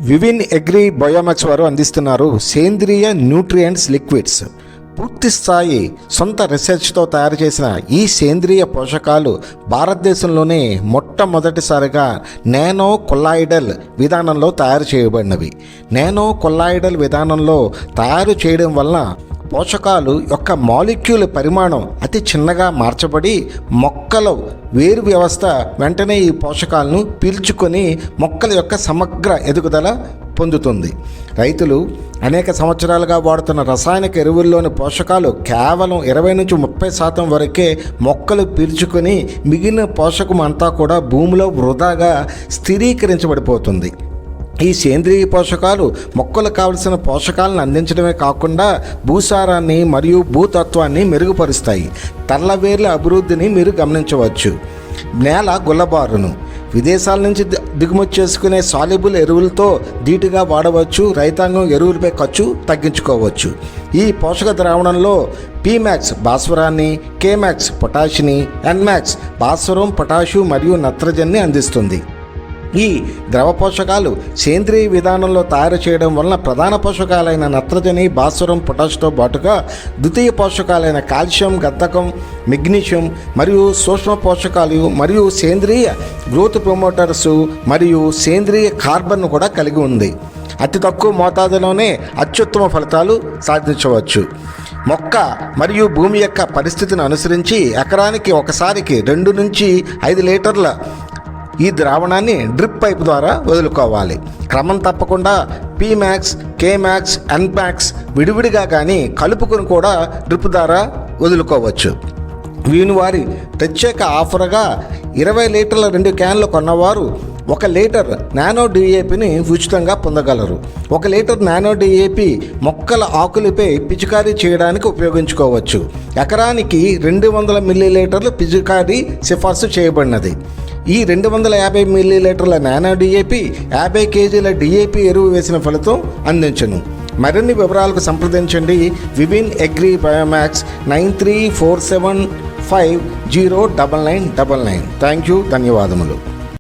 వివిన్ agri బయోమాక్స్ వారు అందిస్తున్నారు సేంద్రియ న్యూట్రియంట్స్ లిక్విడ్స్. పూర్తి స్థాయి సొంత రీసెర్చ్తో తయారు చేసిన ఈ సేంద్రియ పోషకాలు భారతదేశంలోనే మొట్టమొదటిసారిగా నానో కొల్లాయిడల్ విధానంలో తయారు చేయబడినవి. నానో కొల్లాయిడల్ విధానంలో తయారు చేయడం వలన పోషకాలు యొక్క మాలిక్యూల్ పరిమాణం అతి చిన్నగా మార్చబడి మొక్కల వేరు వ్యవస్థ వెంటనే ఈ పోషకాలను పీల్చుకొని మొక్కల యొక్క సమగ్ర ఎదుగుదల పొందుతుంది. రైతులు అనేక సంవత్సరాలుగా వాడుతున్న రసాయనిక ఎరువుల్లోని పోషకాలు కేవలం 20-30% వరకే మొక్కలు పీల్చుకొని మిగిలిన పోషకం అంతా కూడా భూమిలో వృధాగా స్థిరీకరించబడిపోతుంది. ఈ సేంద్రియ పోషకాలు మొక్కలకు కావలసిన పోషకాలను అందించడమే కాకుండా భూసారాన్ని మరియు భూతత్వాన్ని మెరుగుపరుస్తాయి. తెల్లవేర్ల అభివృద్ధిని మీరు గమనించవచ్చు. నేల గుల్లబారును విదేశాల నుంచి దిగుమతి చేసుకునే సాల్యుబుల్ ఎరువులతో ధీటుగా వాడవచ్చు. రైతాంగం ఎరువులపై ఖర్చు తగ్గించుకోవచ్చు. ఈ పోషక ద్రావణంలో పీమాక్స్ భాస్వరాన్ని, కేమాక్స్ పొటాషిని, ఎన్మాక్స్ భాస్వరం, పొటాషు మరియు నత్రజన్ని అందిస్తుంది. ఈ ద్రవ పోషకాలు సేంద్రియ విధానంలో తయారు చేయడం వలన ప్రధాన పోషకాలైన నత్రజని, భాస్వరం, పొటాషుతో పాటుగా ద్వితీయ పోషకాలైన కాల్షియం, గంధకం, మెగ్నీషియం మరియు సూక్ష్మ పోషకాలు మరియు సేంద్రియ గ్రోత్ ప్రమోటర్స్ మరియు సేంద్రియ కార్బన్ కూడా కలిగి ఉంది. అతి తక్కువ మోతాదులోనే అత్యుత్తమ ఫలితాలు సాధించవచ్చు. మొక్క మరియు భూమి యొక్క పరిస్థితిని అనుసరించి ఎకరానికి ఒకసారికి 2 నుంచి 5 లీటర్ల ఈ ద్రావణాన్ని డ్రిప్ పైప్ ద్వారా వదులుకోవాలి. క్రమం తప్పకుండా పీమాక్స్, కేమాక్స్, ఎన్మాక్స్ విడివిడిగా కానీ కలుపుకొని కూడా డ్రిప్ ద్వారా వదులుకోవచ్చు. వీని వారి ప్రత్యేక ఆఫర్గా 20 లీటర్ల 2 క్యాన్లు కొన్నవారు 1 లీటర్ నానో డిఏపిని ఉచితంగా పొందగలరు. 1 లీటర్ నానో డిఏపి మొక్కల ఆకులపై పిచికారీ చేయడానికి ఉపయోగించుకోవచ్చు. ఎకరానికి 200 మిల్లీలీటర్లు పిచికారీ సిఫార్సు చేయబడినది. ఈ 250 మిల్లీలీటర్ల నానో డిఏపి 50 కేజీల డిఏపి ఎరువు వేసిన ఫలితం అందించను. మరిన్ని వివరాలకు సంప్రదించండి వివిన్ అగ్రి బయోమాక్స్ 9347509999. Thank you. ధన్యవాదములు.